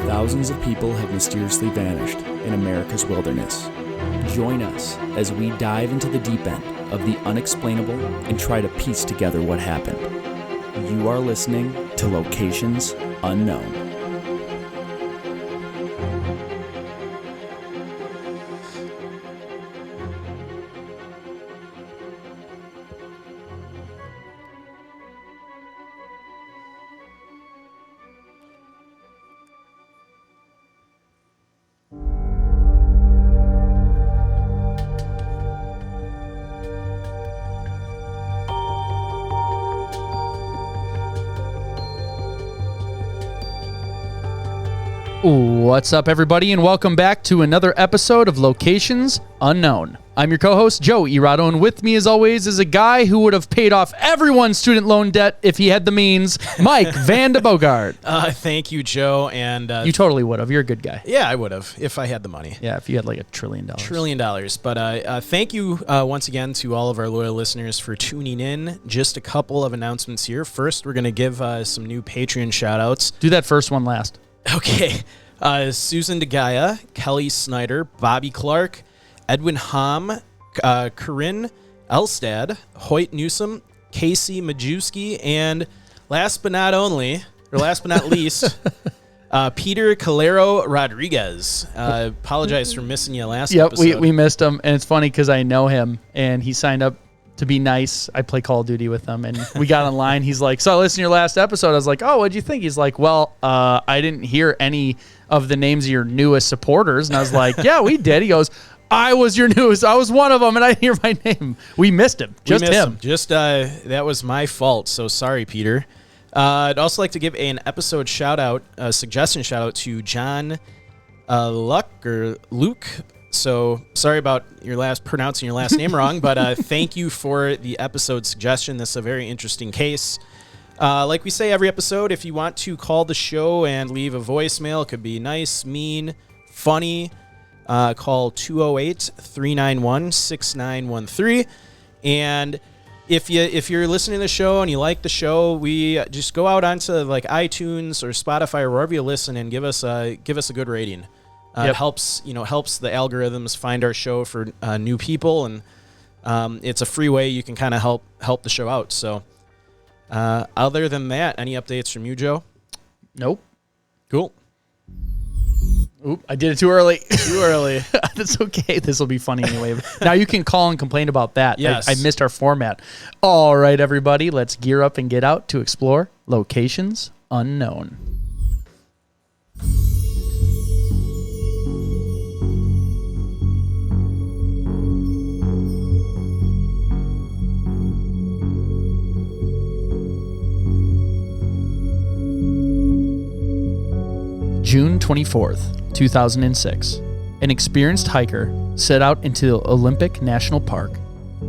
thousands of people have mysteriously vanished in America's wilderness. Join us as we dive into the deep end of the unexplainable and try to piece together what happened. You are listening to Locations Unknown. What's up, everybody, and welcome back to another episode of Locations Unknown. I'm your co-host, Joe Irado, and with me, as always, is a guy who would have paid off everyone's student loan debt if he had the means, Mike Van de Bogart. Thank you, Joe. And you totally would have. You're a good guy. Yeah, I would have if I had the money. Yeah, if you had like $1 trillion. $1 trillion. But thank you once again to all of our loyal listeners for tuning in. Just a couple of announcements here. First, we're going to give some new Patreon shout-outs. Do that first one last. Okay. Susan DeGaia, Kelly Snyder, Bobby Clark, Edwin Hom, Corinne Elstad, Hoyt Newsom, Casey Majewski, and last but not least, Peter Calero Rodriguez. Apologize for missing you last episode. Yep, we missed him, and it's funny because I know him, and he signed up to be nice. I play Call of Duty with him, and we got online. He's like, so I listened to your last episode. I was like, oh, what'd you think? He's like, well, I didn't hear any of the names of your newest supporters. And I was like, yeah, we did. He goes, I was one of them, and I didn't hear my name. We missed him. That was my fault, so sorry, Peter. I'd also like to give an episode shout-out, a suggestion shout-out to John Lucke. So sorry about pronouncing your last name wrong, but thank you for the episode suggestion. This is a very interesting case. Like we say every episode, if you want to call the show and leave a voicemail, it could be nice, mean, funny, call 208-391-6913. And if you're listening to the show and you like the show, we just go out onto like iTunes or Spotify or wherever you listen and give us a good rating. Yep. It helps the algorithms find our show for new people, and it's a free way you can kind of help the show out. So, other than that, any updates from you, Joe? Nope. Cool. Oop, I did it too early. That's okay. This will be funny anyway. Now you can call and complain about that. Yes. I missed our format. All right, everybody, let's gear up and get out to explore Locations Unknown. June 24th, 2006, an experienced hiker set out into Olympic National Park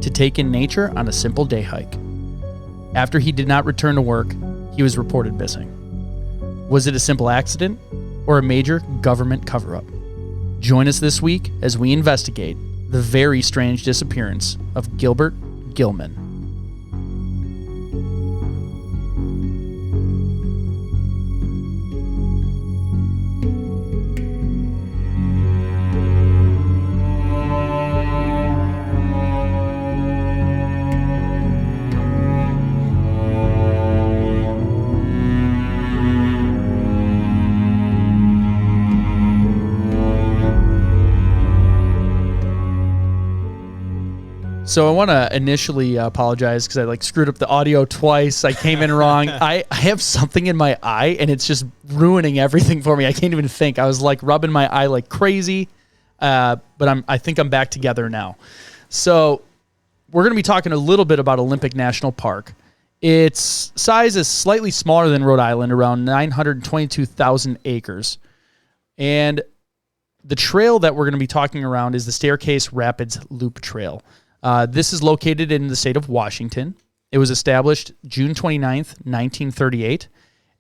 to take in nature on a simple day hike. After he did not return to work, he was reported missing. Was it a simple accident or a major government cover-up? Join us this week as we investigate the very strange disappearance of Gilbert Gilman. So I want to initially apologize because I screwed up the audio twice. I came in wrong. I have something in my eye, and it's just ruining everything for me. I can't even think. I was rubbing my eye like crazy, but I think I'm back together now. So we're going to be talking a little bit about Olympic National Park. Its size is slightly smaller than Rhode Island, around 922,000 acres. And the trail that we're going to be talking around is the Staircase Rapids Loop Trail. This is located in the state of Washington. It was established June 29th, 1938.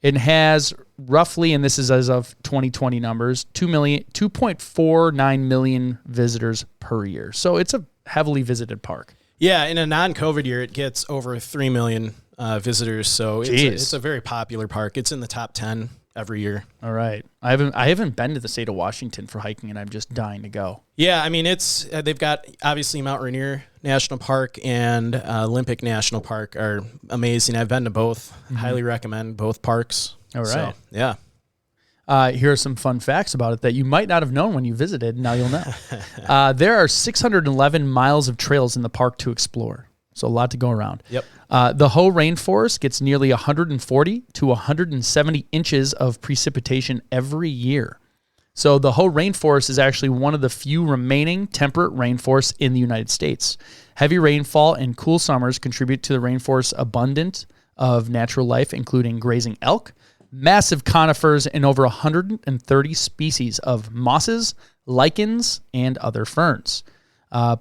It has roughly, and this is as of 2020 numbers, 2.49 million visitors per year. So it's a heavily visited park. Yeah, in a non-COVID year, it gets over 3 million visitors. So it's a very popular park. It's in the top 10 every year. All right. I haven't been to the state of Washington for hiking, and I'm just dying to go. Yeah, I mean, it's they've got obviously Mount Rainier National Park and Olympic National Park are amazing. I've been to both. Highly recommend both parks. All right. So, yeah. Here are some fun facts about it that you might not have known when you visited. Now you'll know. There are 611 miles of trails in the park to explore. So a lot to go around. Yep. The Hoh Rainforest gets nearly 140 to 170 inches of precipitation every year. So the Hoh Rainforest is actually one of the few remaining temperate rainforests in the United States. Heavy rainfall and cool summers contribute to the rainforest's abundance of natural life, including grazing elk, massive conifers, and over 130 species of mosses, lichens, and other ferns.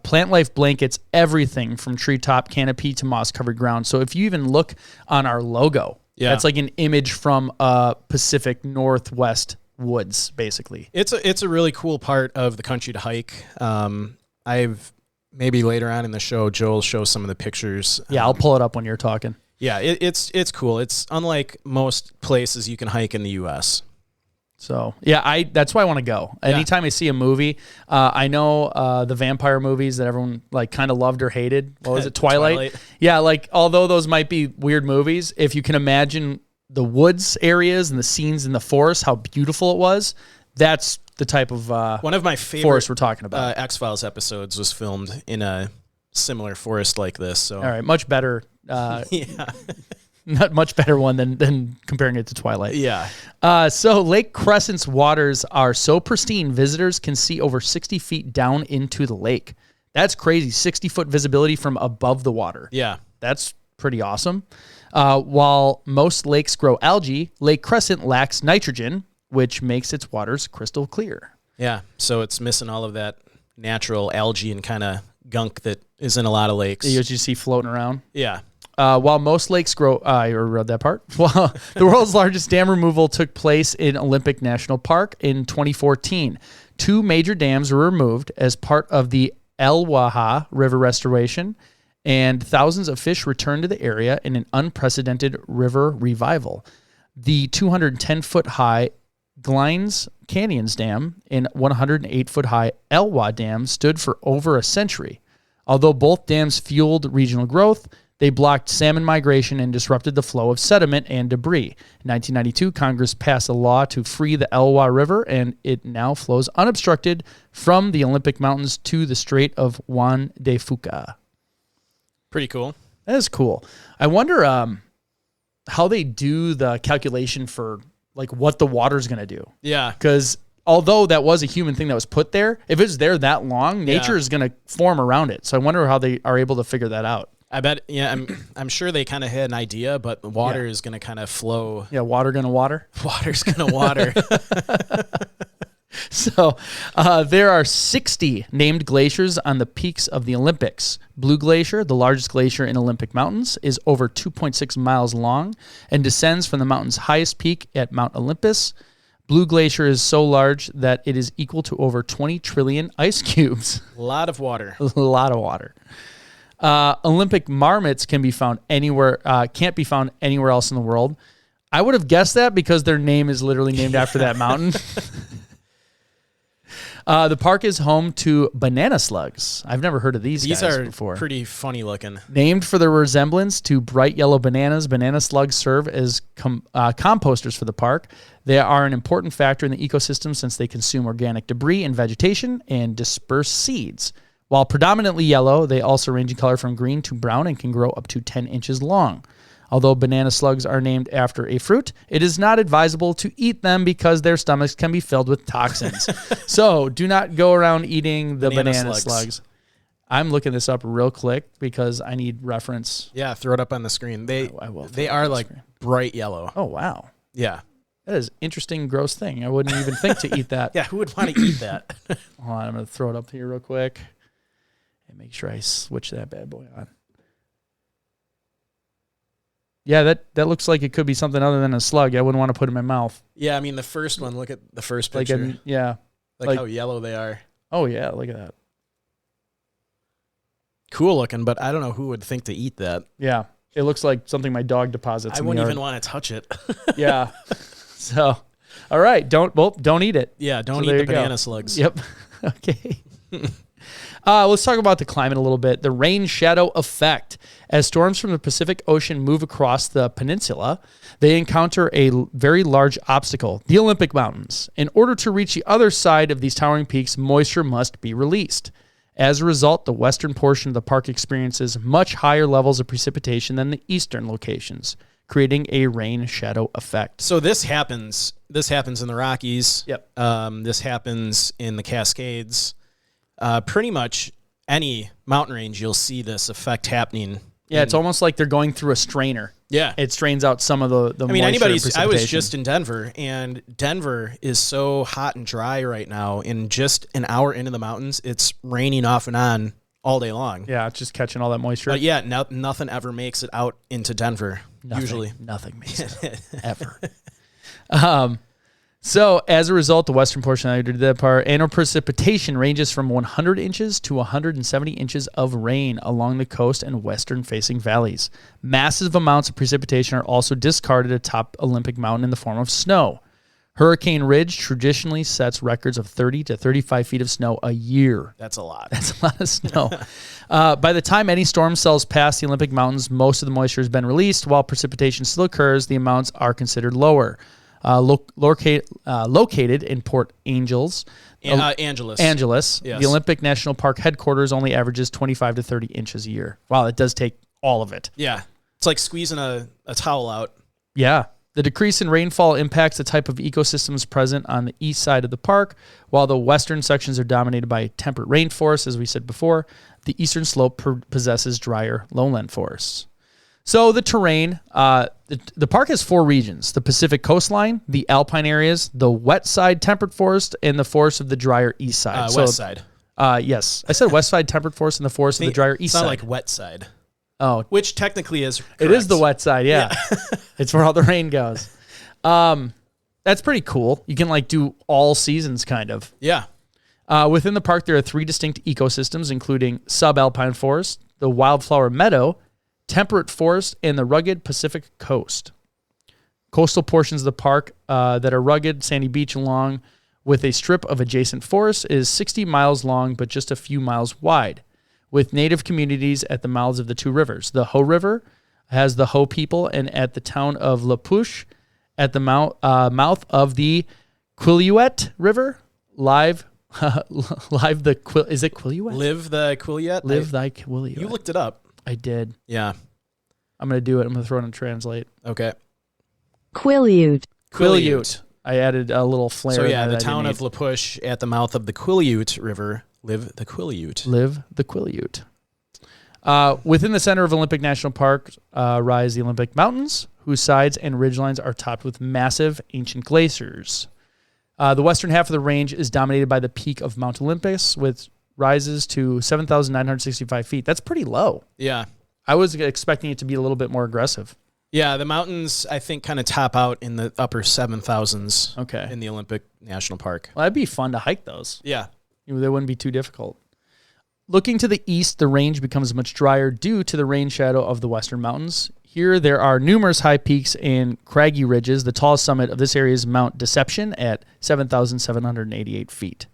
Plant life blankets everything from treetop canopy to moss-covered ground. So if you even look on our logo, that's like an image from Pacific Northwest woods, basically. It's a really cool part of the country to hike. I've maybe later on in the show, Joe will show some of the pictures. Yeah, I'll pull it up when you're talking. Yeah, it's cool. It's unlike most places you can hike in the U.S. So, yeah, that's why I want to go. Anytime I see a movie, I know the vampire movies that everyone like kind of loved or hated. What was it, Twilight? Yeah, like although those might be weird movies, if you can imagine the woods areas and the scenes in the forest, how beautiful it was, that's the type of one of my favorite forest we're talking about. X-Files episodes was filmed in a similar forest like this. So, all right, much better. Not much better one than comparing it to Twilight. Yeah. So Lake Crescent's waters are so pristine, visitors can see over 60 feet down into the lake. That's crazy. 60-foot visibility from above the water. Yeah. That's pretty awesome. While most lakes grow algae, Lake Crescent lacks nitrogen, which makes its waters crystal clear. Yeah. So it's missing all of that natural algae and kind of gunk that is in a lot of lakes. You see floating around. Yeah. While most lakes grow, I read that part. Well, the world's largest dam removal took place in Olympic National Park in 2014. 2 major dams were removed as part of the El Waha River restoration, and thousands of fish returned to the area in an unprecedented river revival. The 210-foot-high Glines Canyons Dam and 108-foot-high Elwha Dam stood for over a century. Although both dams fueled regional growth, they blocked salmon migration and disrupted the flow of sediment and debris. In 1992, Congress passed a law to free the Elwha River, and it now flows unobstructed from the Olympic Mountains to the Strait of Juan de Fuca. Pretty cool. That is cool. I wonder how they do the calculation for like what the water's going to do. Yeah. Because although that was a human thing that was put there, if it's there that long, nature is going to form around it. So I wonder how they are able to figure that out. I bet, I'm sure they kind of had an idea, but the water is going to kind of flow. Yeah, water going to water. Water's going to water. So there are 60 named glaciers on the peaks of the Olympics. Blue Glacier, the largest glacier in Olympic Mountains, is over 2.6 miles long and descends from the mountain's highest peak at Mount Olympus. Blue Glacier is so large that it is equal to over 20 trillion ice cubes. A lot of water. A lot of water. Olympic marmots can be found anywhere, can't be found anywhere else in the world. I would have guessed that because their name is literally named after that mountain. The park is home to banana slugs. I've never heard of these guys before. These are pretty funny looking. Named for their resemblance to bright yellow bananas, banana slugs serve as composters for the park. They are an important factor in the ecosystem since they consume organic debris and vegetation and disperse seeds. While predominantly yellow, they also range in color from green to brown and can grow up to 10 inches long. Although banana slugs are named after a fruit, it is not advisable to eat them because their stomachs can be filled with toxins. So do not go around eating the banana slugs. I'm looking this up real quick because I need reference. Yeah, throw it up on the screen. They are like bright yellow. Oh, wow. Yeah. That is an interesting, gross thing. I wouldn't even think to eat that. Yeah, who would want to eat that? Hold on, I'm going to throw it up here real quick and make sure I switch that bad boy on. Yeah, that looks like it could be something other than a slug. I wouldn't want to put it in my mouth. Yeah, I mean, the first one, look at the first picture. Like how yellow they are. Oh, yeah, look at that. Cool looking, but I don't know who would think to eat that. Yeah, it looks like something my dog deposits. I wouldn't even want to touch it. Yeah. So, all right, don't eat it. Yeah, don't So eat there the you go. banana slugs. Yep. Okay. Let's talk about the climate a little bit. The rain shadow effect. As storms from the Pacific Ocean move across the peninsula, they encounter a very large obstacle, the Olympic Mountains. In order to reach the other side of these towering peaks, moisture must be released. As a result, the western portion of the park experiences much higher levels of precipitation than the eastern locations, creating a rain shadow effect. So this happens in the Rockies. Yep. This happens in the Cascades. Pretty much any mountain range, you'll see this effect happening. Yeah, it's almost like they're going through a strainer. Yeah. It strains out some of the moisture and precipitation. I was just in Denver, and Denver is so hot and dry right now. In just an hour into the mountains, it's raining off and on all day long. Yeah, it's just catching all that moisture. But yeah, nothing ever makes it out into Denver, usually. Nothing makes it ever. So as a result, the western portion I did that part, annual precipitation ranges from 100 inches to 170 inches of rain along the coast and western-facing valleys. Massive amounts of precipitation are also discarded atop Olympic Mountain in the form of snow. Hurricane Ridge traditionally sets records of 30 to 35 feet of snow a year. That's a lot. That's a lot of snow. By the time any storm cells pass the Olympic Mountains, most of the moisture has been released. While precipitation still occurs, the amounts are considered lower. Located in Port Angeles. Angeles. Yes. The Olympic National Park headquarters only averages 25 to 30 inches a year. Wow, it does take all of it. Yeah. It's like squeezing a towel out. Yeah. The decrease in rainfall impacts the type of ecosystems present on the east side of the park. While the western sections are dominated by temperate rainforests, as we said before, the eastern slope possesses drier lowland forests. So the terrain, the park has 4 regions: the Pacific coastline, the alpine areas, the wet side temperate forest, and the forest of the drier east side. West side. Yes. I said west side temperate forest and the forest of the drier east side. It's not like wet side. Oh. Which technically is correct. It is the wet side, yeah. It's where all the rain goes. That's pretty cool. You can do all seasons kind of. Yeah. Within the park, there are 3 distinct ecosystems, including subalpine forest, the wildflower meadow, temperate forest, and the rugged Pacific coast. Coastal portions of the park that are rugged, sandy beach along with a strip of adjacent forest is 60 miles long but just a few miles wide, with native communities at the mouths of the 2 rivers. The Hoh River has the Hoh people, and at the town of La Push at the mouth of the Quileute River, is it Quileute? Live the Quileute? Live thy Quileute. You looked it up. I did. Yeah. I'm going to do it. I'm going to throw it on translate. Okay. Quileute. I added a little flair. So yeah, the town of La Push at the mouth of the Quileute River. Live the Quileute. Live the Quileute. Within the center of Olympic National Park rise the Olympic Mountains, whose sides and ridgelines are topped with massive ancient glaciers. The western half of the range is dominated by the peak of Mount Olympus, which rises to 7,965 feet. That's pretty low. Yeah. I was expecting it to be a little bit more aggressive. Yeah, the mountains, I think, kind of top out in the upper 7,000s. Okay. In the Olympic National Park. Well, that'd be fun to hike those. Yeah. They wouldn't be too difficult. Looking to the east, the range becomes much drier due to the rain shadow of the western mountains. Here, there are numerous high peaks and craggy ridges. The tallest summit of this area is Mount Deception at 7,788 feet.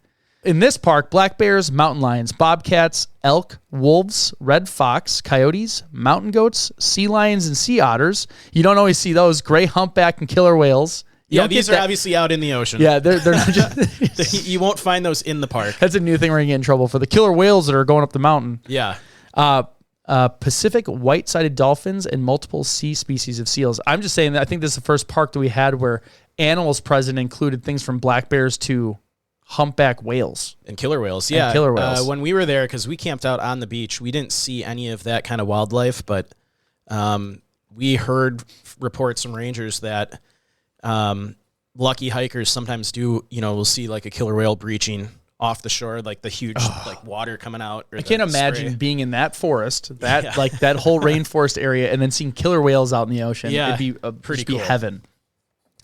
In this park, black bears, mountain lions, bobcats, elk, wolves, red fox, coyotes, mountain goats, sea lions, and sea otters. You don't always see those. Gray humpback and killer whales. Yeah, these are obviously out in the ocean. Yeah, they're not just... You won't find those in the park. That's a new thing we're going to get in trouble for. The killer whales that are going up the mountain. Yeah. Pacific white-sided dolphins and multiple sea species of seals. I'm just saying that I think this is the first park that we had where animals present included things from black bears to humpback whales. And killer whales, yeah. And killer whales. When we were there, because we camped out on the beach, we didn't see any of that kind of wildlife, but we heard reports from rangers that lucky hikers sometimes do, we'll see like a killer whale breaching off the shore, like the huge like water coming out. I can't imagine being in that forest, like that whole rainforest area, and then seeing killer whales out in the ocean. Yeah, it'd be pretty cool. Be heaven.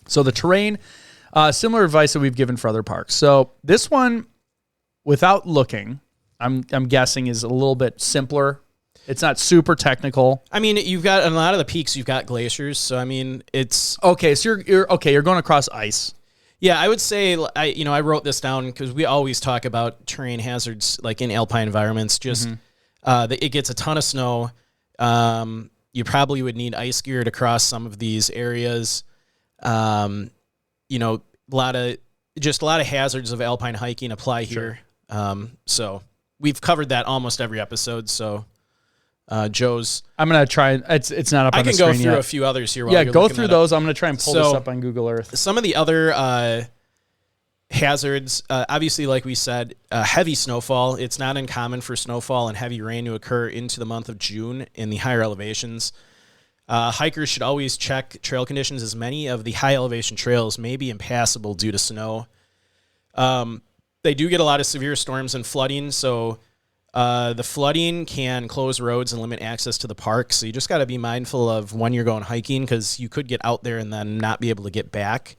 So the terrain, similar advice that we've given for other parks. So this one, without looking, I'm guessing is a little bit simpler. It's not super technical. I mean, you've got on a lot of the peaks, you've got glaciers. So, I mean, it's... Okay, so you're going across ice. Yeah, I would say, I wrote this down because we always talk about terrain hazards, like in alpine environments. Just it gets a ton of snow. You probably would need ice gear to cross some of these areas. A lot of hazards of alpine hiking apply here. So we've covered that almost every episode. So Joe's. I'm gonna try. It's not up on the screen yet. I can go through a few others here. Yeah, go through those. I'm gonna try and pull this up on Google Earth. Some of the other hazards, obviously, like we said, heavy snowfall. It's not uncommon for snowfall and heavy rain to occur into the month of June in the higher elevations. Hikers should always check trail conditions, as many of the high elevation trails may be impassable due to snow. They do get a lot of severe storms and flooding, so the flooding can close roads and limit access to the park. So you just got to be mindful of when you're going hiking, because you could get out there and then not be able to get back.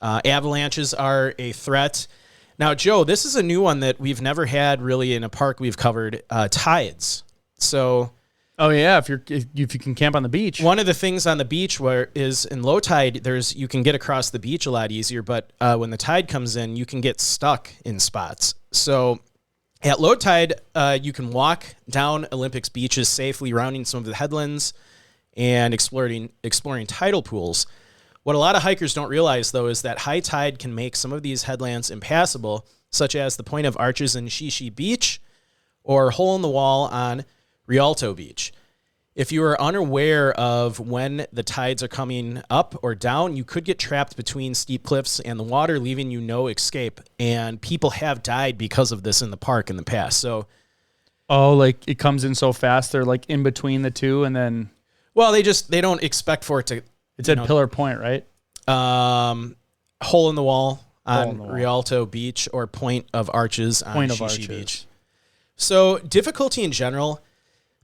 Avalanches are a threat. Now, Joe, this is a new one that we've never had really in a park we've covered, tides. So... Oh yeah, if you can camp on the beach. One of the things on the beach where is in low tide, you can get across the beach a lot easier, but when the tide comes in, you can get stuck in spots. So at low tide, you can walk down Olympus beaches safely, rounding some of the headlands and exploring tidal pools. What a lot of hikers don't realize, though, is that high tide can make some of these headlands impassable, such as the Point of Arches in Shishi Beach or Hole in the Wall on Rialto Beach. If you are unaware of when the tides are coming up or down, you could get trapped between steep cliffs and the water, leaving you no escape. And people have died because of this in the park in the past. So, like it comes in so fast, they're like in between the two, and then. Well, they don't expect for it to. It's at Pillar Point, right? Hole in the Wall on Rialto Beach, or Point of Arches on Shishi Beach. So difficulty in general.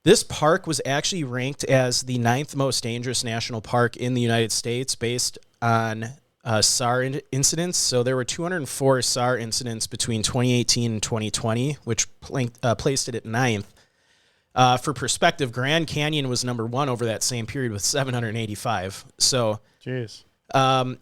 This park was actually ranked as the 9th most dangerous national park in the United States based on SAR incidents. So there were 204 SAR incidents between 2018 and 2020, which placed it at 9th. For perspective, Grand Canyon was number 1 over that same period with 785. So jeez.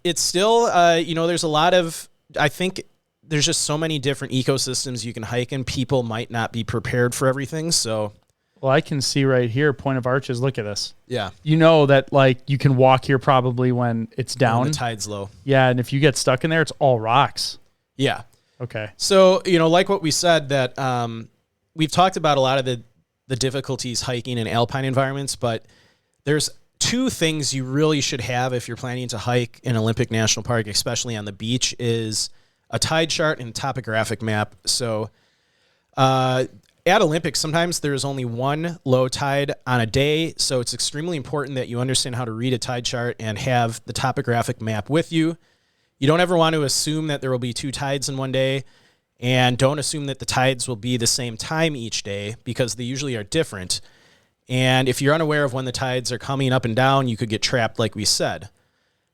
It's still, there's a lot of, I think there's just so many different ecosystems you can hike, and people might not be prepared for everything. So... Well, I can see right here, Point of Arches. Look at this. Yeah. You know that, like, you can walk here probably when it's down. When the tide's low. Yeah, and if you get stuck in there, it's all rocks. Yeah. Okay. So, like what we said, that we've talked about a lot of the difficulties hiking in alpine environments, but there's 2 things you really should have if you're planning to hike in Olympus National Park, especially on the beach, is a tide chart and topographic map. So, at Olympus, sometimes there's only one low tide on a day, so it's extremely important that you understand how to read a tide chart and have the topographic map with you. You don't ever want to assume that there will be 2 tides in one day, and don't assume that the tides will be the same time each day, because they usually are different. And if you're unaware of when the tides are coming up and down, you could get trapped, like we said.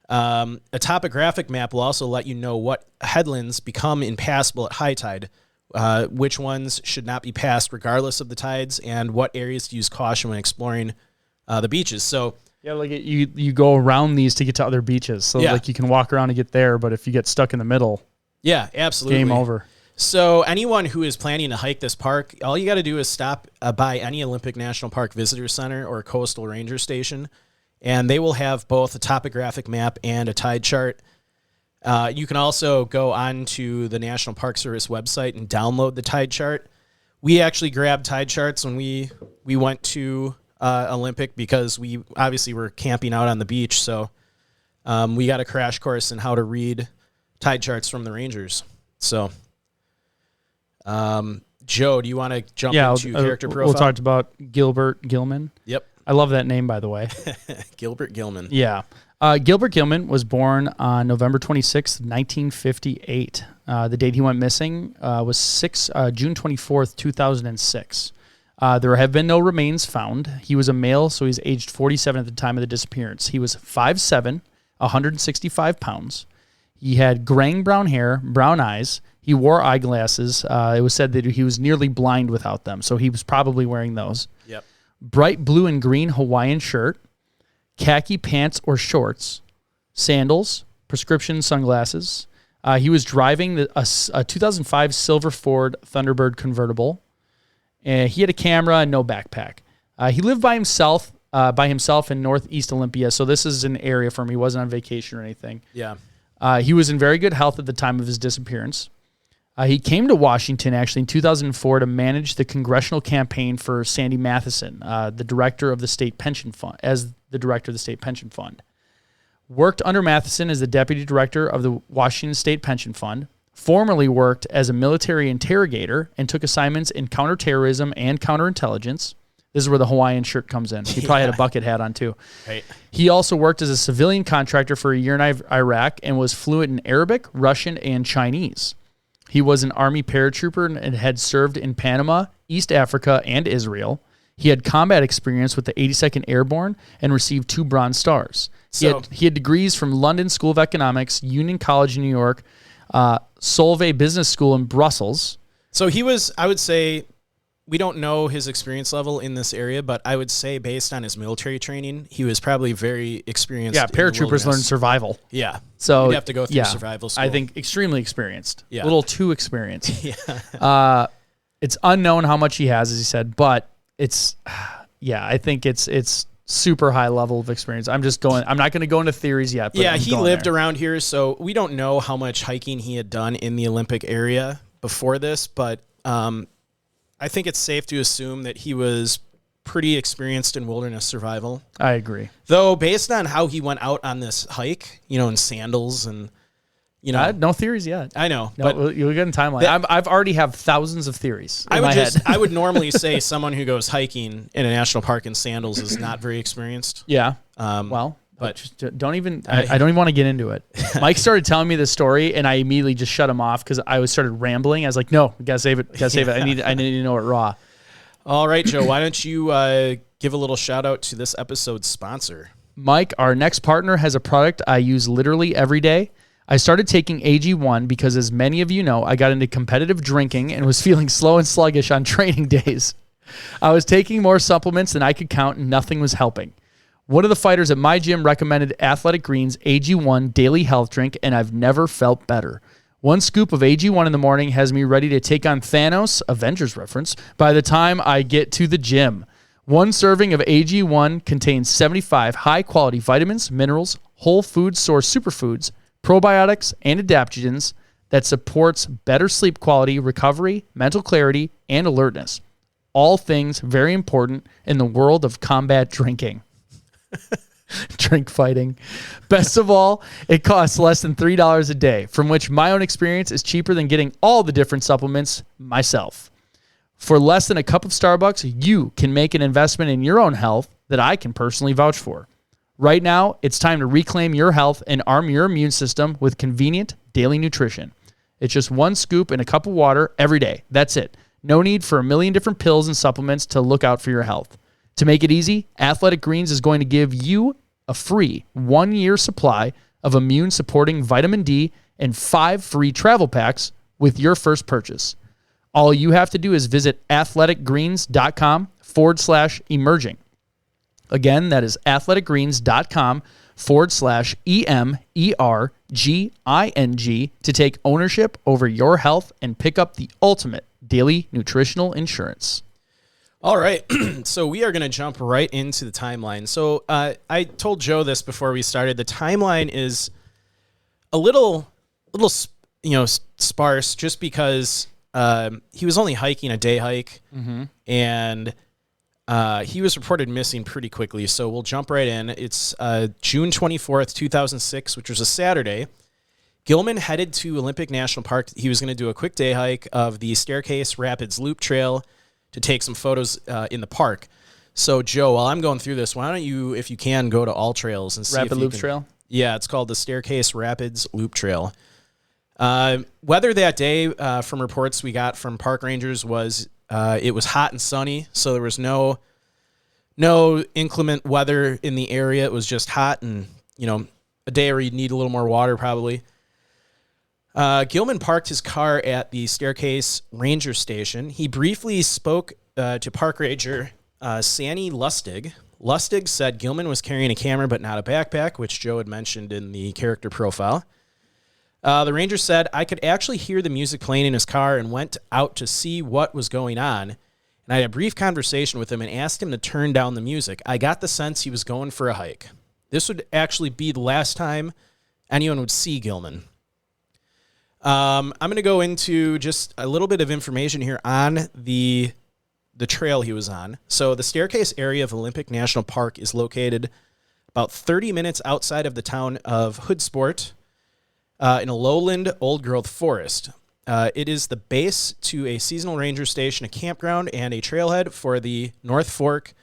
A topographic map will also let you know what headlands become impassable at high tide, which ones should not be passed regardless of the tides, and what areas to use caution when exploring the beaches. So yeah, like you go around these to get to other beaches. So like you can walk around and get there, but if you get stuck in the middle, yeah, absolutely, game over. So anyone who is planning to hike this park, all you got to do is stop by any Olympus National Park Visitor Center or Coastal Ranger Station, and they will have both a topographic map and a tide chart. You can also go on to the National Park Service website and download the tide chart. We actually grabbed tide charts when we went to Olympus, because we obviously were camping out on the beach. So we got a crash course in how to read tide charts from the Rangers. So, Joe, do you want to jump into character profile? We'll talk about Gilbert Gilman. Yep. I love that name, by the way. Gilbert Gilman. Yeah. Gilbert Gilman was born on November 26th, 1958. The date he went missing was June 24th, 2006. There have been no remains found. He was a male, so he's aged 47 at the time of the disappearance. He was 5'7", 165 pounds. He had graying brown hair, brown eyes. He wore eyeglasses. It was said that he was nearly blind without them, so he was probably wearing those. Yep. bright blue and green Hawaiian shirt, khaki pants or shorts, sandals, prescription sunglasses. He was driving a 2005 silver Ford Thunderbird convertible. And he had a camera and no backpack. He lived by himself in Northeast Olympia, so this is an area for him. He wasn't on vacation or anything. Yeah. He was in very good health at the time of his disappearance. He came to Washington, actually, in 2004 to manage the congressional campaign for Sandy Matheson, the director of the state pension fund, as the director of the state pension fund. Worked under Matheson as the deputy director of the Washington State Pension Fund, formerly worked as a military interrogator and took assignments in counterterrorism and counterintelligence. This is where the Hawaiian shirt comes in. He probably had a bucket hat on, too. Right. He also worked as a civilian contractor for a year in Iraq and was fluent in Arabic, Russian, and Chinese. He was an Army paratrooper and had served in Panama, East Africa, and Israel. He had combat experience with the 82nd Airborne and received 2 Bronze Stars. He had degrees from London School of Economics, Union College in New York, Solvay Business School in Brussels. So he was, I would say, we don't know his experience level in this area, but I would say based on his military training, he was probably very experienced. Yeah, paratroopers learn survival. Yeah. So you'd have to go through survival school. I think extremely experienced. Yeah. A little too experienced. Yeah. It's unknown how much he has, as he said, but it's, I think it's super high level of experience. I'm not going to go into theories yet. But he lived around here, so we don't know how much hiking he had done in the Olympic area before this, but I think it's safe to assume that he was pretty experienced in wilderness survival. I agree. Though, based on how he went out on this hike, in sandals and, no theories yet. I know. No, but you'll get in timeline. I've already have thousands of theories in my head. I would normally say someone who goes hiking in a national park in sandals is not very experienced. Yeah. But just don't even. I don't even want to get into it. Mike started telling me this story, and I immediately just shut him off because I started rambling. I was like, "No, gotta save it. Gotta save it. I need to know it raw." All right, Joe. Why don't you give a little shout out to this episode's sponsor, Mike? Our next partner has a product I use literally every day. I started taking AG1 because, as many of you know, I got into competitive drinking and was feeling slow and sluggish on training days. I was taking more supplements than I could count, and nothing was helping. One of the fighters at my gym recommended Athletic Greens AG1 Daily Health Drink, and I've never felt better. 1 scoop of AG1 in the morning has me ready to take on Thanos, Avengers reference, by the time I get to the gym. 1 serving of AG1 contains 75 high-quality vitamins, minerals, whole food source superfoods, probiotics, and adaptogens that supports better sleep quality, recovery, mental clarity, and alertness. All things very important in the world of combat drinking. Drink fighting. Best of all, it costs less than $3 a day, from which my own experience is cheaper than getting all the different supplements myself. For less than a cup of Starbucks, you can make an investment in your own health that I can personally vouch for. Right now, it's time to reclaim your health and arm your immune system with convenient daily nutrition. It's just 1 scoop in a cup of water every day. That's it. No need for a million different pills and supplements to look out for your health. To make it easy, Athletic Greens is going to give you a free 1-year supply of immune-supporting vitamin D and 5 free travel packs with your first purchase. All you have to do is visit athleticgreens.com/emerging. Again, that is athleticgreens.com/EMERGING to take ownership over your health and pick up the ultimate daily nutritional insurance. All right, so we are going to jump right into the timeline. So I told Joe this before we started. The timeline is a little sparse, just because he was only hiking a day hike, and he was reported missing pretty quickly. So we'll jump right in. It's June 24th, 2006, which was a Saturday. Gilman headed to Olympic National Park. He was going to do a quick day hike of the Staircase Rapids Loop Trail to take some photos in the park. So, Joe, while I'm going through this, why don't you, if you can, go to All Trails and see Rapid if you Loop can, Trail? Yeah, it's called the Staircase Rapids Loop Trail. Weather that day, from reports we got from park rangers, was it was hot and sunny, so there was no inclement weather in the area. It was just hot and, a day where you'd need a little more water probably. Gilman parked his car at the Staircase Ranger Station. He briefly spoke to park ranger Sandy Lustig. Lustig said Gilman was carrying a camera but not a backpack, which Joe had mentioned in the character profile. The ranger said, I could actually hear the music playing in his car and went out to see what was going on. And I had a brief conversation with him and asked him to turn down the music. I got the sense he was going for a hike. This would actually be the last time anyone would see Gilman. I'm going to go into just a little bit of information here on the trail he was on. So the staircase area of Olympic National Park is located about 30 minutes outside of the town of Hoodsport in a lowland old-growth forest. It is the base to a seasonal ranger station, a campground, and a trailhead for the North Fork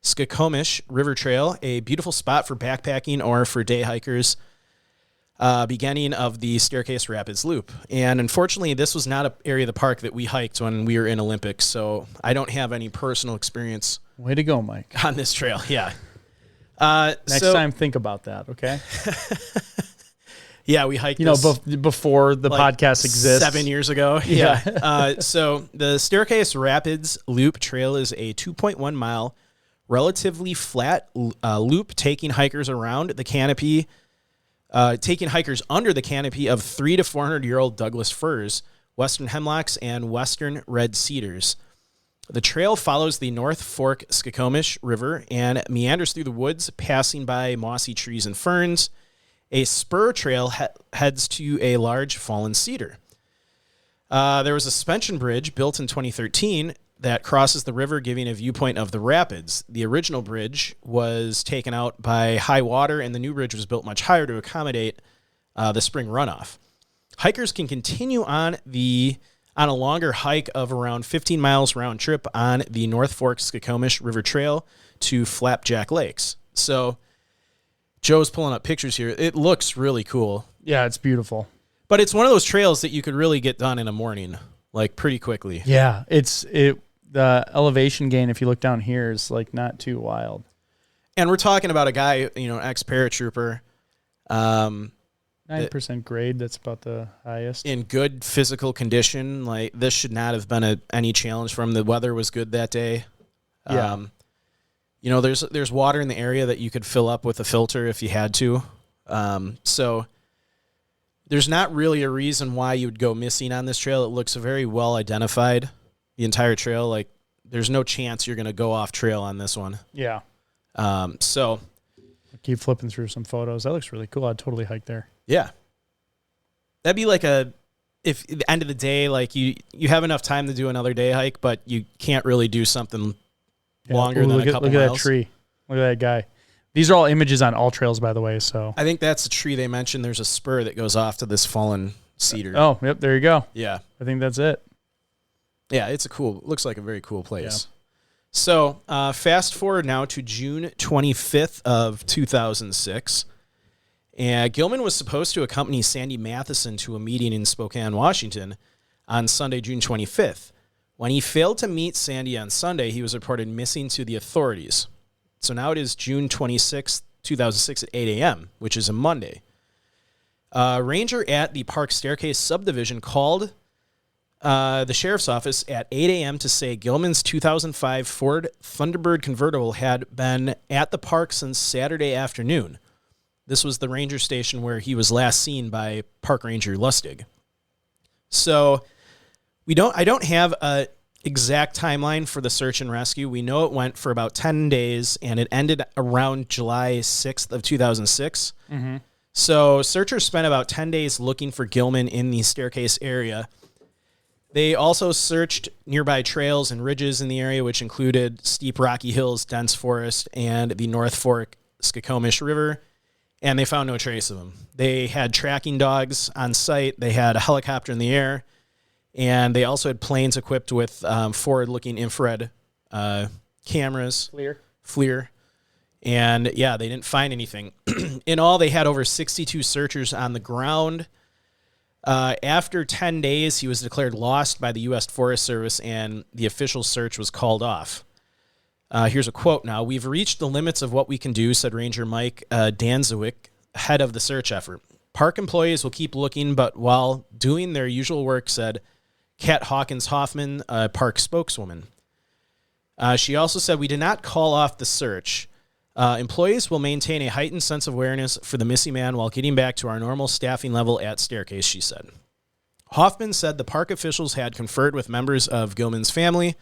Skokomis River Trail, a beautiful spot for backpacking or for day hikers, beginning of the Staircase Rapids Loop. And unfortunately, this was not an area of the park that we hiked when we were in Olympus, so I don't have any personal experience. Way to go, Mike. On this trail, yeah. Next time, think about that, okay? Yeah, we hiked before the podcast exists. 7 years ago. Yeah. So the Staircase Rapids Loop Trail is a 2.1 mile, relatively flat loop taking hikers around the canopy, taking hikers under the canopy of 300 to 400-year-old Douglas firs, western hemlocks, and western red cedars. The trail follows the North Fork Skokomis River and meanders through the woods, passing by mossy trees and ferns. A spur trail heads to a large fallen cedar. There was a suspension bridge built in 2013 that crosses the river, giving a viewpoint of the rapids. The original bridge was taken out by high water, and the new bridge was built much higher to accommodate the spring runoff. Hikers can continue on a longer hike of around 15 miles round trip on the North Fork Skokomis River Trail to Flapjack Lakes. So Joe's pulling up pictures here. It looks really cool. Yeah, it's beautiful. But it's one of those trails that you could really get done in a morning, like pretty quickly. Yeah, the elevation gain, if you look down here, is like not too wild. And we're talking about a guy, ex-paratrooper. 9% grade, that's about the highest. In good physical condition. Like, this should not have been any challenge for him. The weather was good that day. Yeah. There's water in the area that you could fill up with a filter if you had to. So there's not really a reason why you would go missing on this trail. It looks very well identified, the entire trail. Like, there's no chance you're going to go off trail on this one. Yeah. So I'll keep flipping through some photos. That looks really cool. I'd totally hike there. Yeah. That'd be like if at the end of the day, like you have enough time to do another day hike, but you can't really do something longer than a couple miles. Look at that tree. Look at that guy. These are all images on all trails, by the way. So I think that's the tree they mentioned. There's a spur that goes off to this fallen cedar. Oh, yep. There you go. Yeah. I think that's it. Yeah. Looks like a very cool place. Yeah. So fast forward now to June 25th of 2006. And Gilman was supposed to accompany Sandy Matheson to a meeting in Spokane, Washington on Sunday, June 25th. When he failed to meet Sandy on Sunday, he was reported missing to the authorities. So now it is June 26th, 2006 at 8 a.m., which is a Monday. A ranger at the Park Staircase subdivision called the sheriff's office at 8 a.m. to say Gilman's 2005 Ford Thunderbird convertible had been at the park since Saturday afternoon. This was the ranger station where he was last seen by Park Ranger Lustig. So I don't have a exact timeline for the search and rescue. We know it went for about 10 days and it ended around July 6th of 2006. Mm-hmm. So searchers spent about 10 days looking for Gilman in the Staircase area. They also searched nearby trails and ridges in the area, which included steep rocky hills, dense forest, and the North Fork Skokomis River. And they found no trace of him. They had tracking dogs on site. They had a helicopter in the air. And they also had planes equipped with forward-looking infrared cameras. FLIR. And, yeah, they didn't find anything. In all, they had over 62 searchers on the ground. After 10 days, he was declared lost by the U.S. Forest Service, and the official search was called off. Here's a quote now. "We've reached the limits of what we can do," said Ranger Mike Danzwick, head of the search effort. "Park employees will keep looking, but while doing their usual work," said Kat Hawkins-Hoffman, park spokeswoman. She also said, "We did not call off the search. Employees will maintain a heightened sense of awareness for the missing man while getting back to our normal staffing level at Staircase," she said. Hoffman said the park officials had conferred with members of Gilman's family.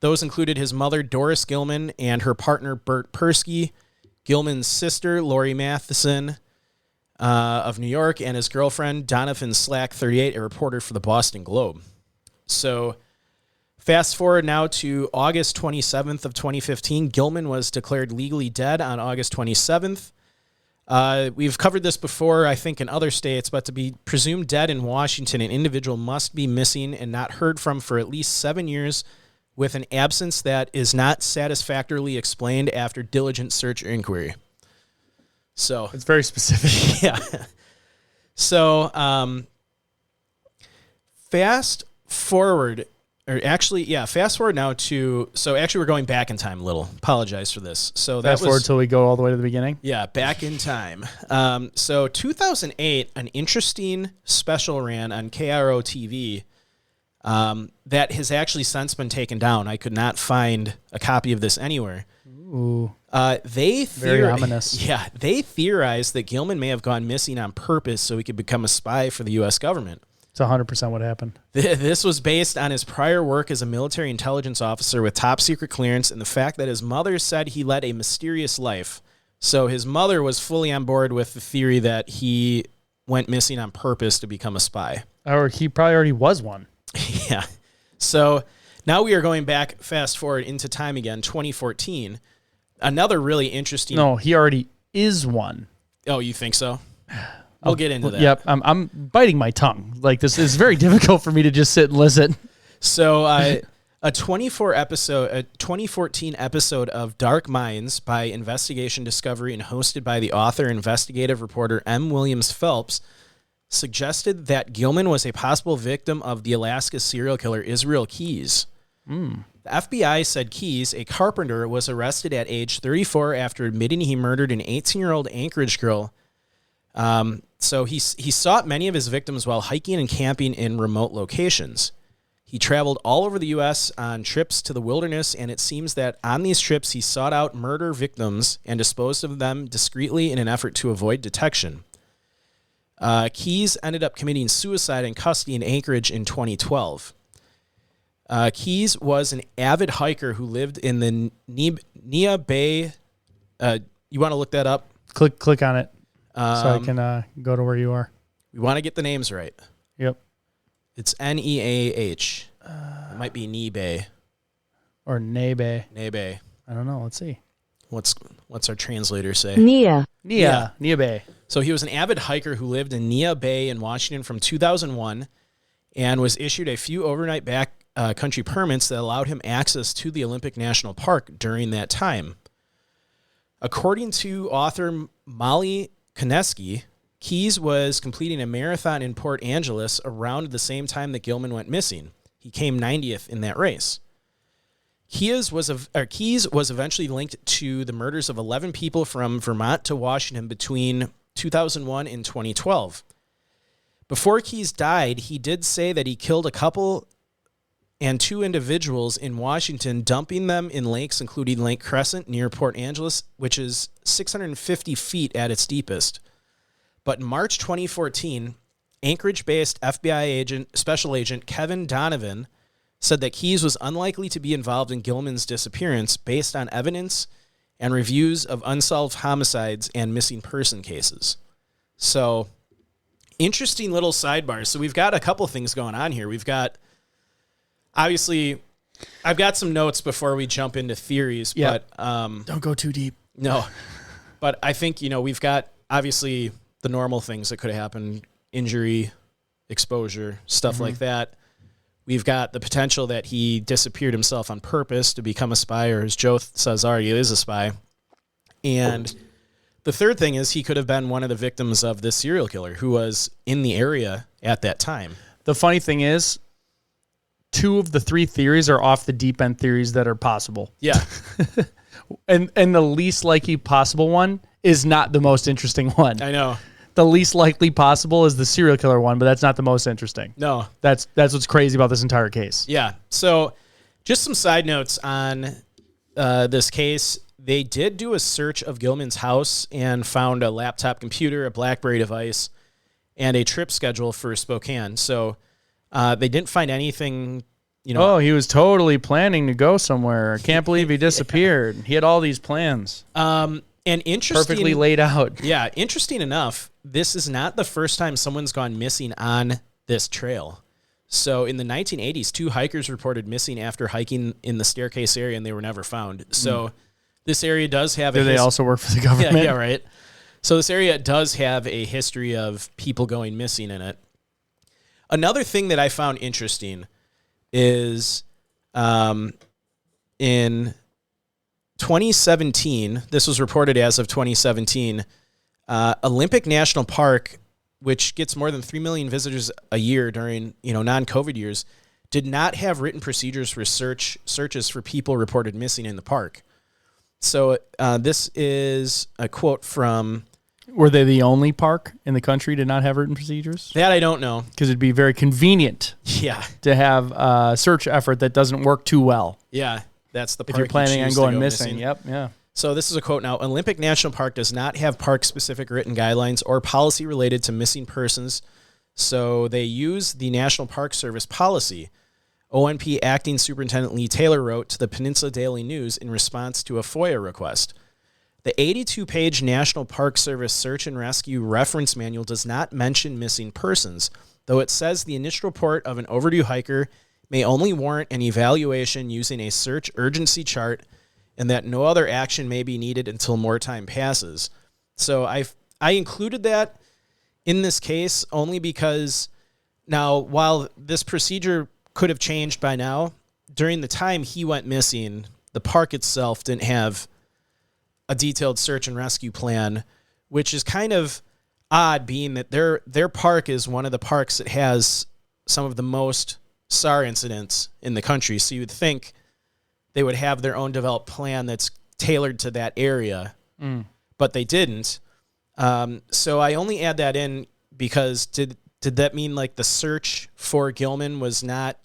Those included his mother, Doris Gilman, and her partner, Bert Persky, Gilman's sister, Lori Matheson, of New York, and his girlfriend, Donovan Slack, 38, a reporter for the Boston Globe. So fast forward now to August 27th of 2015. Gilman was declared legally dead on August 27th. We've covered this before, I think, in other states, but to be presumed dead in Washington, an individual must be missing and not heard from for at least 7 years with an absence that is not satisfactorily explained after diligent search or inquiry. So It's very specific. yeah. So fast forward now to, so actually we're going back in time a little. Apologize for this. So that Fast forward till we go all the way to the beginning. yeah, back in time. So 2008, an interesting special ran on KRO TV that has actually since been taken down. I could not find a copy of this anywhere. Ooh. Very ominous. Yeah, they theorized that Gilman may have gone missing on purpose so he could become a spy for the U.S. government. It's 100% what happened. This was based on his prior work as a military intelligence officer with top secret clearance and the fact that his mother said he led a mysterious life. So his mother was fully on board with the theory that he went missing on purpose to become a spy. Or he probably already was one. Yeah. So now we are going back, fast forward into time again, 2014. Another really interesting... No, he already is one. Oh, you think so? We'll get into that. Yep, I'm biting my tongue. Like, this is very difficult for me to just sit and listen. So a 2014 episode of Dark Minds by Investigation Discovery and hosted by the author and investigative reporter M. Williams Phelps suggested that Gilman was a possible victim of the Alaska serial killer Israel Keyes. The FBI said Keyes, a carpenter, was arrested at age 34 after admitting he murdered an 18-year-old Anchorage girl. So he sought many of his victims while hiking and camping in remote locations. He traveled all over the U.S. on trips to the wilderness, and it seems that on these trips he sought out murder victims and disposed of them discreetly in an effort to avoid detection. Keyes ended up committing suicide in custody in Anchorage in 2012. Keyes was an avid hiker who lived in the Nia Bay. You want to look that up? Click on it so I can go to where you are. We want to get the names right. Yep. It's Neah. It might be Nia Bay. Or Nebe. Nebe. I don't know. Let's see. What's our translator say? Nia Bay. So he was an avid hiker who lived in Nia Bay in Washington from 2001 and was issued a few overnight backcountry permits that allowed him access to the Olympic National Park during that time. According to author Molly Koneski, Keyes was completing a marathon in Port Angeles around the same time that Gilman went missing. He came 90th in that race. Keyes was eventually linked to the murders of 11 people from Vermont to Washington between 2001 and 2012. Before Keyes died, he did say that he killed a couple and 2 individuals in Washington, dumping them in lakes, including Lake Crescent near Port Angeles, which is 650 feet at its deepest. But in March 2014, Anchorage-based FBI special agent Kevin Donovan said that Keyes was unlikely to be involved in Gilman's disappearance based on evidence and reviews of unsolved homicides and missing person cases. So, interesting little sidebar. So we've got a couple things going on here. We've got, obviously, I've got some notes before we jump into theories, but don't go too deep. No. But I think, we've got, obviously, the normal things that could have happened, injury, exposure, stuff like that. We've got the potential that he disappeared himself on purpose to become a spy, or as Joe says already is a spy. And the third thing is he could have been one of the victims of this serial killer who was in the area at that time. The funny thing is, 2 of the 3 theories are off the deep end theories that are possible. Yeah. and the least likely possible one is not the most interesting one. I know. The least likely possible is the serial killer one, but that's not the most interesting. No. That's what's crazy about this entire case. Yeah. So Just some side notes on this case. They did do a search of Gilman's house and found a laptop computer, a BlackBerry device, and a trip schedule for Spokane. So they didn't find anything, Oh, he was totally planning to go somewhere. I can't believe he disappeared. He had all these plans. And interesting, perfectly laid out. Yeah, interesting enough, this is not the first time someone's gone missing on this trail. So in the 1980s, 2 hikers reported missing after hiking in the Staircase area, and they were never found. So this area does have Do they also work for the government? Yeah, right. So this area does have a history of people going missing in it. Another thing that I found interesting is in 2017, this was reported as of 2017, Olympic National Park, which gets more than 3 million visitors a year during, non-COVID years, did not have written procedures for searches for people reported missing in the park. So this is a quote from... Were they the only park in the country to not have written procedures? That I don't know. Because it'd be very convenient to have a search effort that doesn't work too well. Yeah, that's the part if you're planning on going missing. Yep, yeah. So this is a quote now. Olympic National Park does not have park-specific written guidelines or policy related to missing persons, so they use the National Park Service policy. ONP Acting Superintendent Lee Taylor wrote to the Peninsula Daily News in response to a FOIA request. The 82-page National Park Service Search and Rescue Reference Manual does not mention missing persons, though it says the initial report of an overdue hiker may only warrant an evaluation using a search urgency chart and that no other action may be needed until more time passes. So I included that in this case only because now, while this procedure could have changed by now, during the time he went missing, the park itself didn't have a detailed search and rescue plan, which is kind of odd, being that their park is one of the parks that has some of the most SAR incidents in the country. So you would think they would have their own developed plan that's tailored to that area, but they didn't. So I only add that in because did that mean like the search for Gilman was not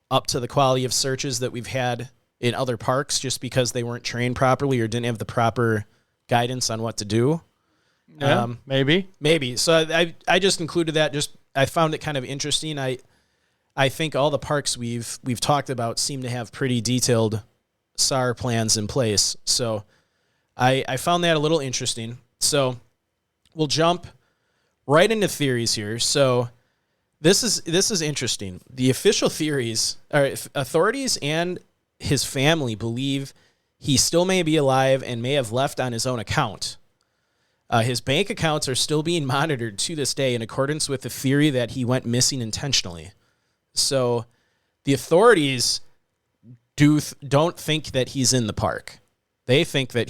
up to the quality of searches that we've had in other parks just because they weren't trained properly or didn't have the proper guidance on what to do? Yeah, maybe. So I just included that. I found it kind of interesting. I think all the parks we've talked about seem to have pretty detailed SAR plans in place. So I found that a little interesting. So we'll jump right into theories here. So this is interesting. The official theories are authorities and his family believe he still may be alive and may have left on his own account. His bank accounts are still being monitored to this day in accordance with the theory that he went missing intentionally. So the authorities don't think that he's in the park. They think that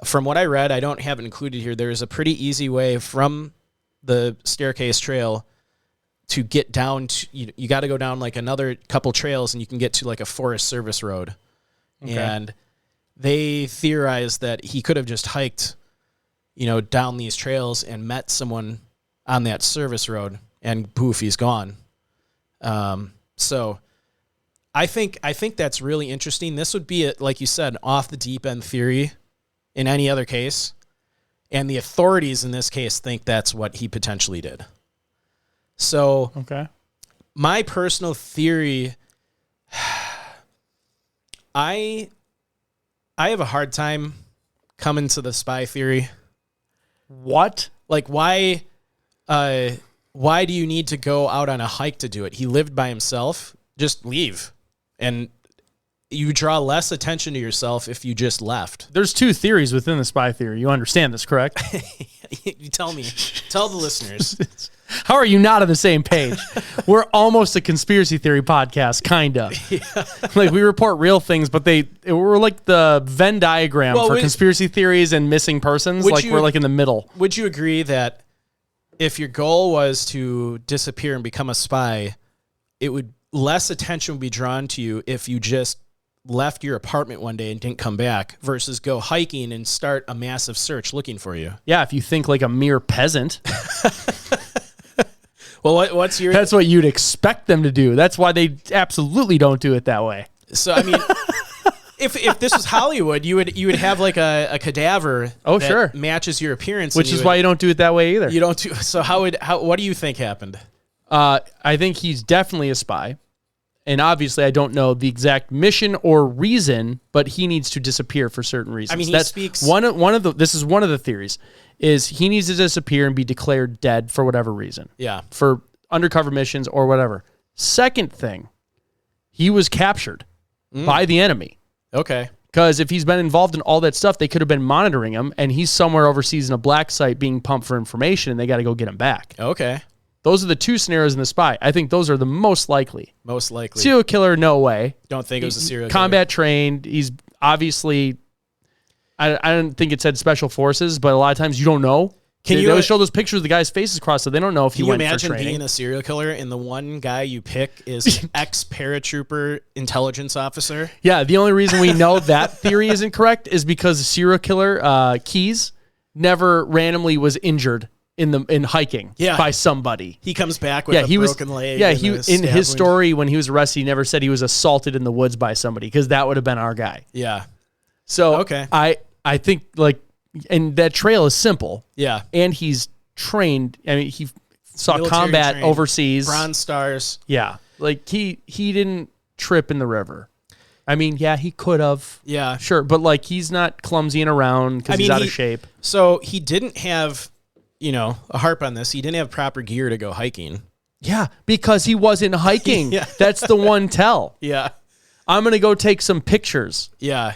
from what I read, I don't have it included here, there is a pretty easy way from the Staircase Trail to get down to, you got to go down like another couple trails and you can get to like a Forest Service road. Okay. And they theorize that he could have just hiked, down these trails and met someone on that service road and poof, he's gone. So I think that's really interesting. This would be, like you said, off the deep end theory in any other case. And the authorities in this case think that's what he potentially did. So my personal theory, I have a hard time coming to the spy theory. What? Like, why do you need to go out on a hike to do it? He lived by himself. Just leave. And you draw less attention to yourself if you just left. There's 2 theories within the spy theory. You understand this, correct? You tell me. Tell the listeners. How are you not on the same page? We're almost a conspiracy theory podcast, kind of. Yeah. Like, we report real things, but we're like the Venn diagram for conspiracy theories and missing persons. We're like in the middle. Would you agree that if your goal was to disappear and become a spy, less attention would be drawn to you if you just left your apartment one day and didn't come back versus go hiking and start a massive search looking for you? Yeah, if you think like a mere peasant. Well, what's your? That's what you'd expect them to do. That's why they absolutely don't do it that way. So I mean, if this was Hollywood, you would have like a cadaver. Oh, that sure. matches your appearance, Which is why you don't do it that way either. you don't do. So what do you think happened? I think he's definitely a spy. And obviously, I don't know the exact mission or reason, but he needs to disappear for certain reasons. I mean, That's speaks. This is one of the theories, is he needs to disappear and be declared dead for whatever reason. Yeah. For undercover missions or whatever. Second thing, he was captured by the enemy. Okay. Because if he's been involved in all that stuff, they could have been monitoring him, and he's somewhere overseas in a black site being pumped for information, and they got to go get him back. Okay. Those are the two scenarios in the spy. I think those are the most likely. Most likely. Serial killer, no way. Don't think it was a serial killer. Combat trained. He's obviously, I don't think it said special forces, but a lot of times you don't know. They always show those pictures of the guy's faces crossed, so they don't know if he went for training. Can you imagine being a serial killer and the one guy you pick is ex-paratrooper intelligence officer? Yeah, the only reason we know that theory isn't correct is because the serial killer, Keys, never randomly was injured in hiking by somebody. He comes back with a broken leg. Yeah, in his story when he was arrested, he never said he was assaulted in the woods by somebody, because that would have been our guy. Yeah. So I think and that trail is simple. Yeah. And he's trained. I mean, he saw Military combat trained, overseas. Bronze stars. Yeah. Like he didn't trip in the river. I mean, yeah, he could have. Yeah. Sure. But he's not clumsy and around because he's out of shape. So he didn't have, a harp on this. He didn't have proper gear to go hiking. Yeah, because he wasn't hiking. Yeah. That's the one tell. Yeah. I'm going to go take some pictures. Yeah.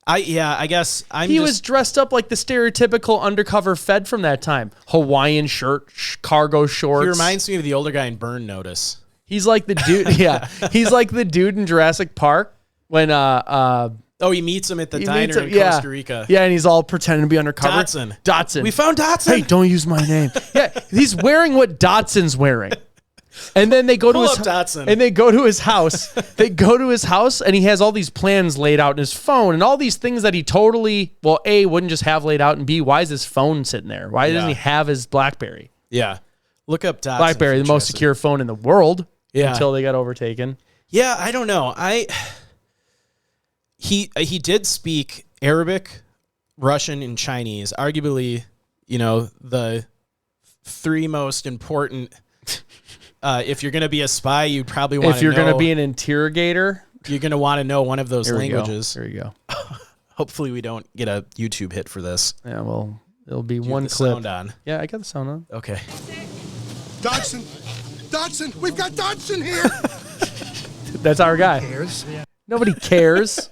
I guess He was dressed up like the stereotypical undercover Fed from that time. Hawaiian shirt, cargo shorts. He reminds me of the older guy in Burn Notice. He's like the dude. Yeah. He's like the dude in Jurassic Park when, he meets him at the diner in Costa Rica. Yeah, and he's all pretending to be undercover. Dotson. We found Dotson. Hey, don't use my name. Yeah, he's wearing what Dotson's wearing. And then they go to his house. They go to his house, and he has all these plans laid out in his phone, and all these things that he totally, A, wouldn't just have laid out, and B, why is his phone sitting there? Why doesn't he have his BlackBerry? Yeah. Look up Dotson. BlackBerry, the most secure phone in the world. Yeah. Until they got overtaken. Yeah, I don't know. He did speak Arabic, Russian, and Chinese. Arguably, the three most important. If you're going to be a spy, you probably want to know. If you're going to be an interrogator, you're going to want to know one of those languages. There you go. Hopefully, we don't get a YouTube hit for this. Yeah, well, it'll be one clip. Sound on. Yeah, I got the sound on. Okay. Dodson, we've got Dodson here. That's our guy. Nobody cares.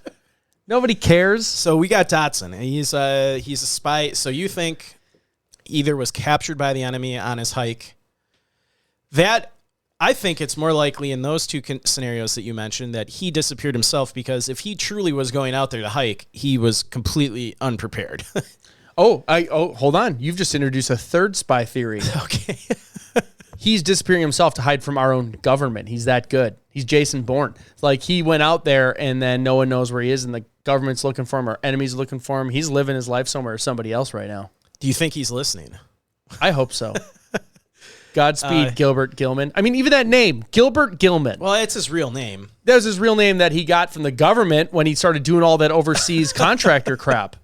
Nobody cares. So we got Dotson, and he's a spy. So you think either was captured by the enemy on his hike. I think it's more likely in those two scenarios that you mentioned that he disappeared himself, because if he truly was going out there to hike, he was completely unprepared. Hold on. You've just introduced a third spy theory. Okay. He's disappearing himself to hide from our own government. He's that good. He's Jason Bourne. It's like he went out there and then no one knows where he is, and the government's looking for him, or enemies looking for him. He's living his life somewhere, somebody else right now. Do you think he's listening? I hope so. Godspeed, Gilbert Gilman. I mean, even that name, Gilbert Gilman. Well, it's his real name. That was his real name that he got from the government when he started doing all that overseas contractor crap.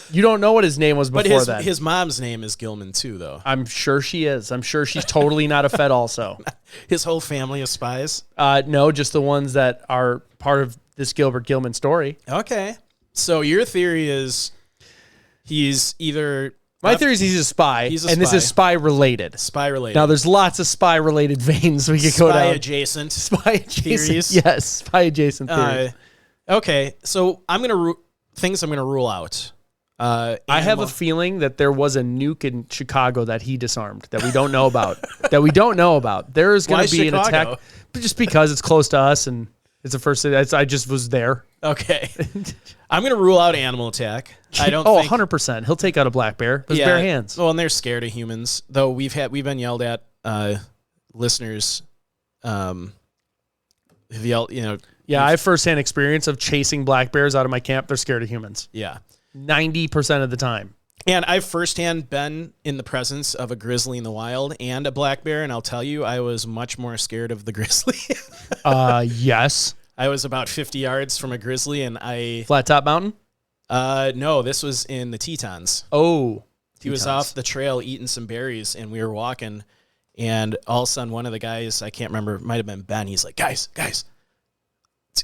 You don't know what his name was before that. His mom's name is Gilman too, though. I'm sure she is. I'm sure she's totally not a Fed also. His whole family of spies? No, just the ones that are part of this Gilbert Gilman story. Okay. So your theory is he's either... My theory is he's a spy, and this is spy-related. Spy-related. Now, there's lots of spy-related veins we could go down. Spy-adjacent. Spy-adjacent. Yes, spy-adjacent theory. Okay, so I'm going to rule out. I have a feeling that there was a nuke in Chicago that he disarmed that we don't know about. There's going to be an attack, just because it's close to us and it's the first city. I just was there. Okay. I'm going to rule out animal attack. I don't think 100%. He'll take out a black bear with his bare hands. Well, and they're scared of humans. Though we've been yelled at, listeners have yelled, Yeah, I have firsthand experience of chasing black bears out of my camp. They're scared of humans. Yeah. 90% of the time. And I've firsthand been in the presence of a grizzly in the wild and a black bear, and I'll tell you, I was much more scared of the grizzly. Yes. I was about 50 yards from a grizzly, and Flat Top Mountain? no, this was in the Tetons. Oh. He was off the trail eating some berries, and we were walking, and all of a sudden, one of the guys, I can't remember, it might have been Ben, he's like, guys,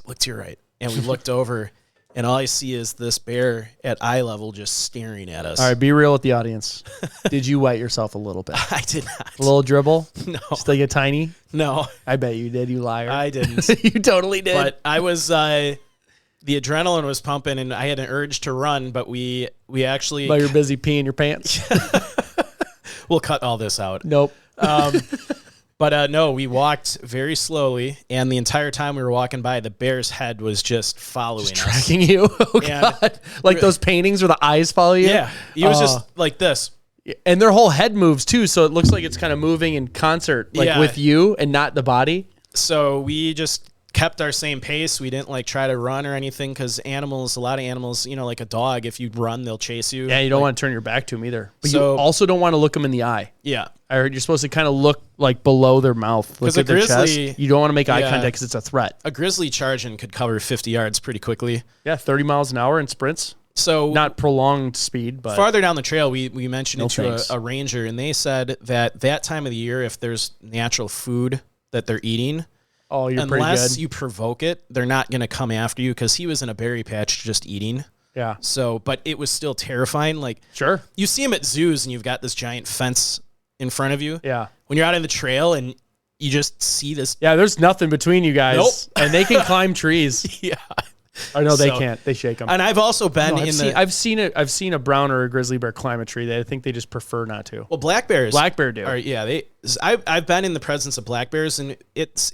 look to your right. And we looked over, and all I see is this bear at eye level just staring at us. All right, be real with the audience. Did you wet yourself a little bit? I did not. A little dribble? No. Just like a tiny? No. I bet you did, you liar. I didn't. You totally did. But I was, the adrenaline was pumping, and I had an urge to run, but we actually... But you're busy peeing your pants? We'll cut all this out. Nope. But no, we walked very slowly, and the entire time we were walking by, the bear's head was just following us. Tracking you? Oh, And- God. Like those paintings where the eyes follow you? Yeah. He was just like this. And their whole head moves, too, so it looks like it's kind of moving in concert, like Yeah. with you and not the body. So we just kept our same pace. We didn't like try to run or anything because a lot of animals, like a dog, if you run, they'll chase you. Yeah, you don't want to turn your back to them either. But So- you also don't want to look them in the eye. Yeah. I heard you're supposed to kind of look like below their mouth. Look 'Cause a at their grizzly- chest. You don't want to make eye Yeah. contact because it's a threat. A grizzly charging could cover 50 yards pretty quickly. Yeah, 30 miles an hour in sprints. So Not prolonged speed, but farther down the trail, we mentioned No it to thanks. a ranger, and they said that time of the year, if there's natural food that they're eating, oh, you're pretty unless good. you provoke it, they're not going to come after you because he was in a berry patch just eating. Yeah, So, but it was still terrifying. Like sure. you see them at zoos, and you've got this giant fence in front of you. Yeah. When you're out on the trail and you just see this. Yeah, there's nothing between you guys. Nope. And they can climb trees. Yeah. Or no, they So- can't. They shake them. And I've also been I've seen a brown or a grizzly bear climb a tree. I think they just prefer not to. well, black bears. Black bear do. I've been in the presence of black bears, and it's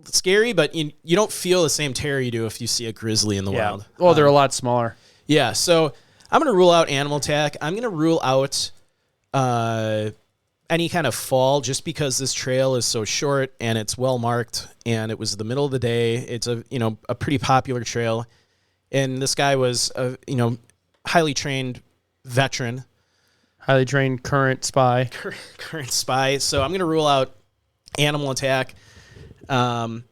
scary, but you don't feel the same terror you do if you see a grizzly in the Yeah. wild. Well, they're a lot smaller. Yeah, so I'm going to rule out animal attack. I'm going to rule out any kind of fall just because this trail is so short and it's well marked, and it was the middle of the day. It's a pretty popular trail, and this guy was a highly trained veteran, Highly trained current spy. current spy. So I'm going to rule out animal attack. I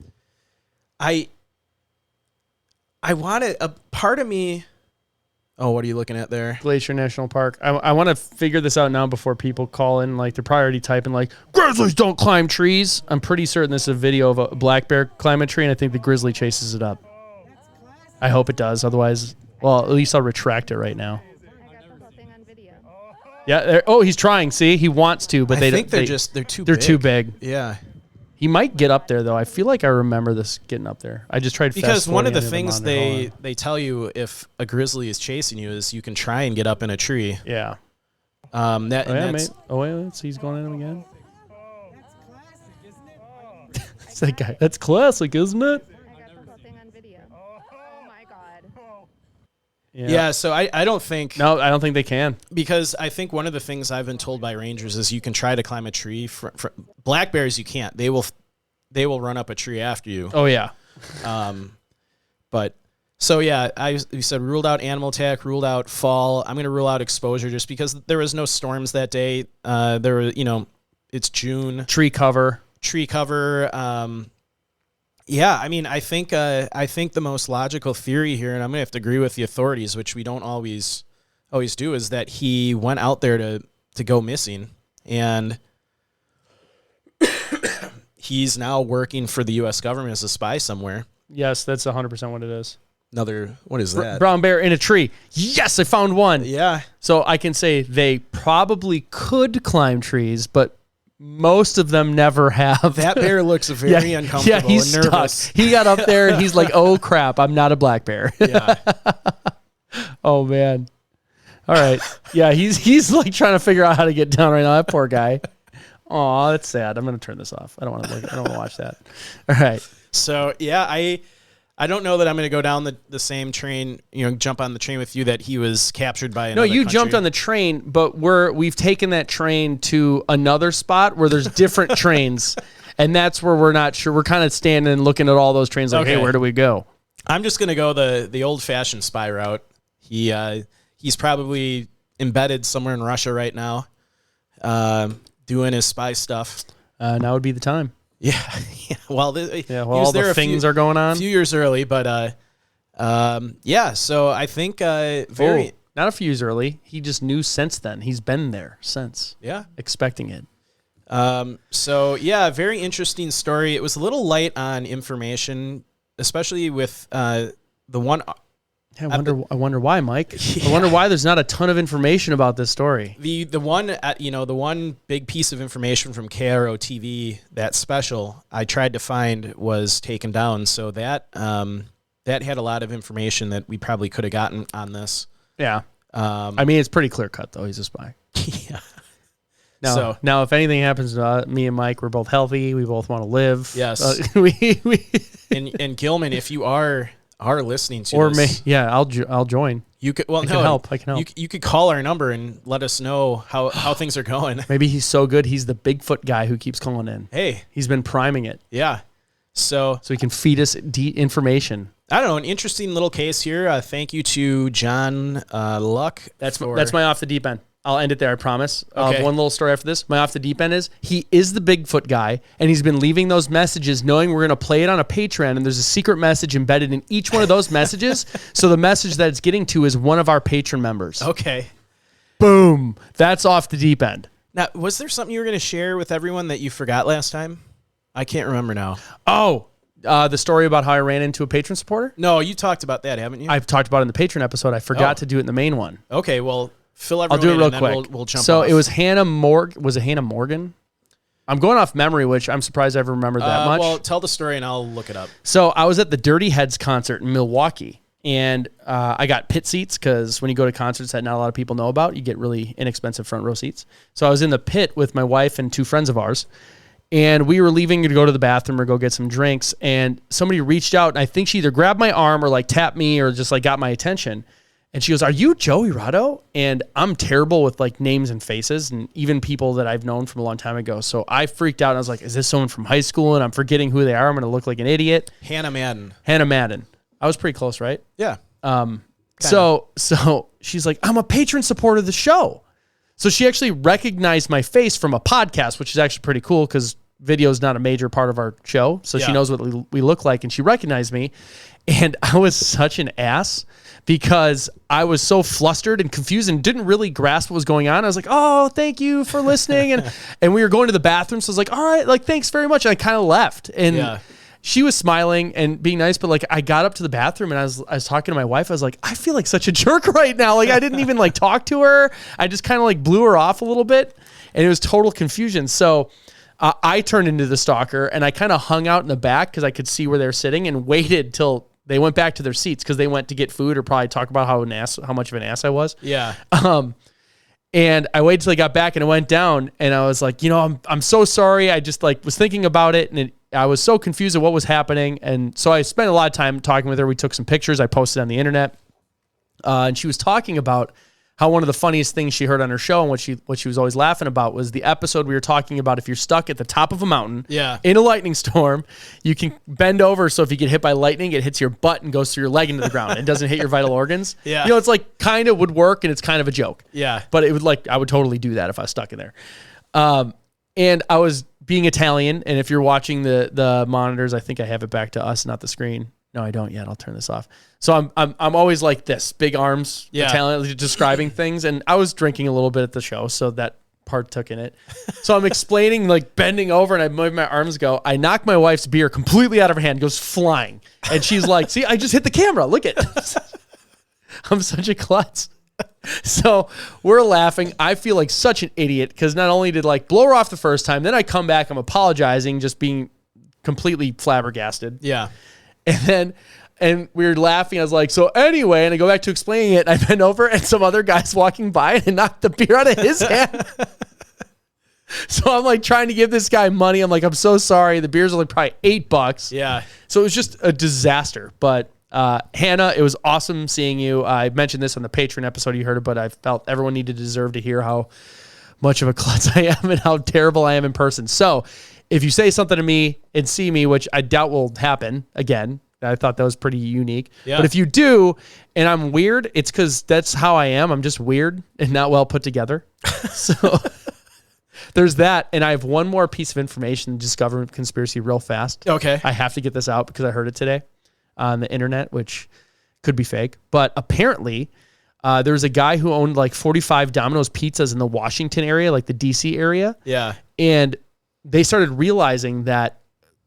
want a part of me. Oh, what are you looking at there? Glacier National Park. I want to figure this out now before people call in. Like, they're probably already typing, like, grizzlies don't climb trees. I'm pretty certain this is a video of a black bear climbing a tree, and I think the grizzly chases it up. I hope it does. Otherwise, well, at least I'll retract it right now. Yeah. Oh, he's trying. See, he wants to, but I think they're too they're big. too big. Yeah. He might get up there though. I feel like I remember this getting up there. I just tried Because one of the fast-forwarding things into the monitor. they tell you if a grizzly is chasing you is you can try and get up in a tree. Yeah. That Oh, and yeah, that's mate. Oh, wait, let's see. He's going at him again. It's that guy. That's classic, isn't it? yeah. So I don't think No, I don't think they can. because I think one of the things I've been told by rangers is you can try to climb a tree. Black bears you can't. They will run up a tree after you. Oh, yeah. But so yeah, we said ruled out animal attack, ruled out fall. I'm gonna rule out exposure just because there was no storms that day. There were it's June. Tree cover. Tree cover. Yeah, I mean, I think the most logical theory here, and I'm gonna have to agree with the authorities, which we don't always do, is that he went out there to go missing, and he's now working for the U.S. government as a spy somewhere. Yes, that's 100% what it is. What is that? Brown bear in a tree. Yes, I found one. Yeah. So I can say they probably could climb trees, but most of them never have. That bear looks very uncomfortable Yeah, he's and nervous. stuck. He got up there and he's like, oh, crap, I'm not a black bear. Yeah. Oh, man. All right. Yeah, he's like trying to figure out how to get down right now. That poor guy. Aw, that's sad. I'm going to turn this off. I don't want to watch that. All right. So, yeah, I don't know that I'm going to go down the same train, jump on the train with you that he was captured by another No, you country. jumped on the train, but we've taken that train to another spot where there's different trains, and that's where we're not sure. We're kind of standing and looking at all those trains like, Okay. hey, where do we go? I'm just going to go the old-fashioned spy route. He's probably embedded somewhere in Russia right now, doing his spy stuff. Now would be the time. Yeah. Well, all the things are going on. A few years early, but so I think very. Not a few years early. He just knew since then. He's been there since. Yeah. Expecting it. Very interesting story. It was a little light on information, especially with the one. I wonder why, Mike. Yeah. I wonder why there's not a ton of information about this story. The one big piece of information from KRO TV, that special I tried to find, was taken down. So that had a lot of information that we probably could have gotten on this. Yeah. I mean, it's pretty clear cut though. He's a spy. Yeah. Now, if anything happens to me and Mike, we're both healthy. We both want to live. Yes. And Gilman, if you are listening to or this, I'll join. You could. Well, I can help. You could call our number and let us know how things are going. Maybe he's so good. He's the Bigfoot guy who keeps calling in. Hey, he's been priming it. Yeah. So he can feed us information. I don't know. An interesting little case here. Thank you to John Lucke. That's my off the deep end. I'll end it there, I promise. Okay. I'll have one little story after this. My off the deep end is he is the Bigfoot guy, and he's been leaving those messages knowing we're going to play it on a Patreon, and there's a secret message embedded in each one of those messages. So the message that it's getting to is one of our patron members. Okay. Boom. That's off the deep end. Now, was there something you were going to share with everyone that you forgot last time? I can't remember now. Oh, the story about how I ran into a patron supporter? No, you talked about that, haven't you? I've talked about it in the patron episode. I forgot to do it in the main one. Okay, well, fill everyone I'll do it in real and quick. We'll jump so off. it was Hannah Morgan. Was it Hannah Morgan? I'm going off memory, which I'm surprised I ever remembered that much. Well, tell the story and I'll look it up. So I was at the Dirty Heads concert in Milwaukee, and I got pit seats because when you go to concerts that not a lot of people know about, you get really inexpensive front row seats. So I was in the pit with my wife and two friends of ours, and we were leaving to go to the bathroom or go get some drinks, and somebody reached out, and I think she either grabbed my arm or like tapped me or just like got my attention. And she goes, "Are you Joey Rado?" And I'm terrible with like names and faces and even people that I've known from a long time ago. So I freaked out and I was like, is this someone from high school? And I'm forgetting who they are. I'm going to look like an idiot. Hannah Madden. I was pretty close, right? Yeah. So she's like, "I'm a patron supporter of the show." So she actually recognized my face from a podcast, which is actually pretty cool because video is not a major part of our show. So she knows what we look like, and she recognized me. And I was such an ass because I was so flustered and confused and didn't really grasp what was going on. I was like, "Oh, thank you for listening." And we were going to the bathroom. So I was like, "All right, like, thanks very much." And I kind of left. And she was smiling and being nice, but like I got up to the bathroom and I was talking to my wife. I was like, "I feel like such a jerk right now." Like I didn't even like talk to her. I just kind of like blew her off a little bit, and it was total confusion. So I turned into the stalker and I kind of hung out in the back because I could see where they're sitting and waited till they went back to their seats because they went to get food or probably talk about how much of an ass I was. Yeah. And I waited till they got back and it went down and I was like, I'm so sorry. I just like was thinking about it and I was so confused at what was happening. And so I spent a lot of time talking with her. We took some pictures I posted on the internet. And she was talking about how one of the funniest things she heard on her show and what she was always laughing about was the episode we were talking about. If you're stuck at the top of a mountain in a lightning storm, you can bend over. So if you get hit by lightning, it hits your butt and goes through your leg into the ground. It doesn't hit your vital organs. Yeah. It's like kind of would work and it's kind of a joke. Yeah. But it would I would totally do that if I was stuck in there. And I was being Italian. And if you're watching the monitors, I think I have it back to us, not the screen. No, I don't yet. I'll turn this off. So I'm always like this, big arms, Italian, describing things. And I was drinking a little bit at the show, so that part took in it. So I'm explaining, like bending over, and I move my arms go. I knock my wife's beer completely out of her hand, goes flying. And she's like, "See, I just hit the camera. Look at." I'm such a klutz. So we're laughing. I feel like such an idiot because not only did blow her off the first time, then I come back, I'm apologizing, just being completely flabbergasted. Yeah. And we were laughing. I was like, "So anyway," and I go back to explaining it. And I bent over and some other guy's walking by and I knocked the beer out of his hand. So I'm like trying to give this guy money. I'm like, "I'm so sorry. The beer's only probably $8." Yeah. So it was just a disaster. But Hannah, it was awesome seeing you. I mentioned this on the Patreon episode. You heard it, but I felt everyone deserve to hear how much of a klutz I am and how terrible I am in person. So if you say something to me and see me, which I doubt will happen again, I thought that was pretty unique. Yeah. But if you do, and I'm weird, it's because that's how I am. I'm just weird and not well put together. So there's that. And I have one more piece of information, just government conspiracy real fast. Okay. I have to get this out because I heard it today on the internet, which could be fake. But apparently there was a guy who owned like 45 Domino's pizzas in the Washington area, like the DC area. Yeah. And they started realizing that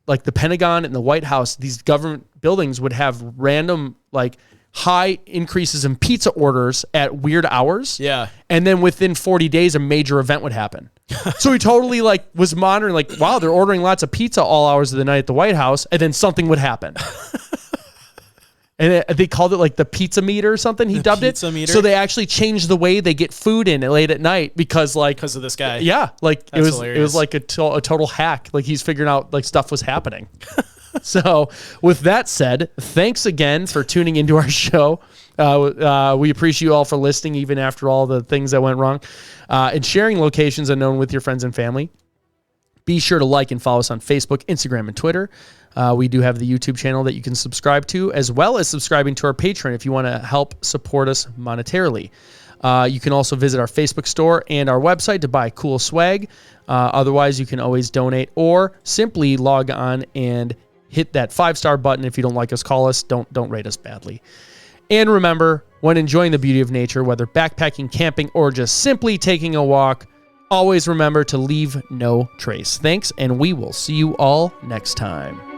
like the Pentagon and the White House, these government buildings would have random like high increases in pizza orders at weird hours. Yeah. And then within 40 days, a major event would happen. So he totally like was monitoring like, wow, they're ordering lots of pizza all hours of the night at the White House. And then something would happen. And they called it like the pizza meter or something. He dubbed it. Pizza meter? So they actually changed the way they get food in late at night because of this guy. Yeah, like That's it hilarious. was like a total hack. Like he's figuring out like stuff was happening. So with that said, thanks again for tuning into our show. We appreciate you all for listening, even after all the things that went wrong, and sharing locations unknown with your friends and family. Be sure to like and follow us on Facebook, Instagram, and Twitter. We do have the YouTube channel that you can subscribe to, as well as subscribing to our Patreon if you want to help support us monetarily. You can also visit our Facebook store and our website to buy cool swag. Otherwise, you can always donate or simply log on and hit that 5-star button. If you don't like us, call us. Don't rate us badly. And remember, when enjoying the beauty of nature, whether backpacking, camping, or just simply taking a walk, always remember to leave no trace. Thanks, and we will see you all next time.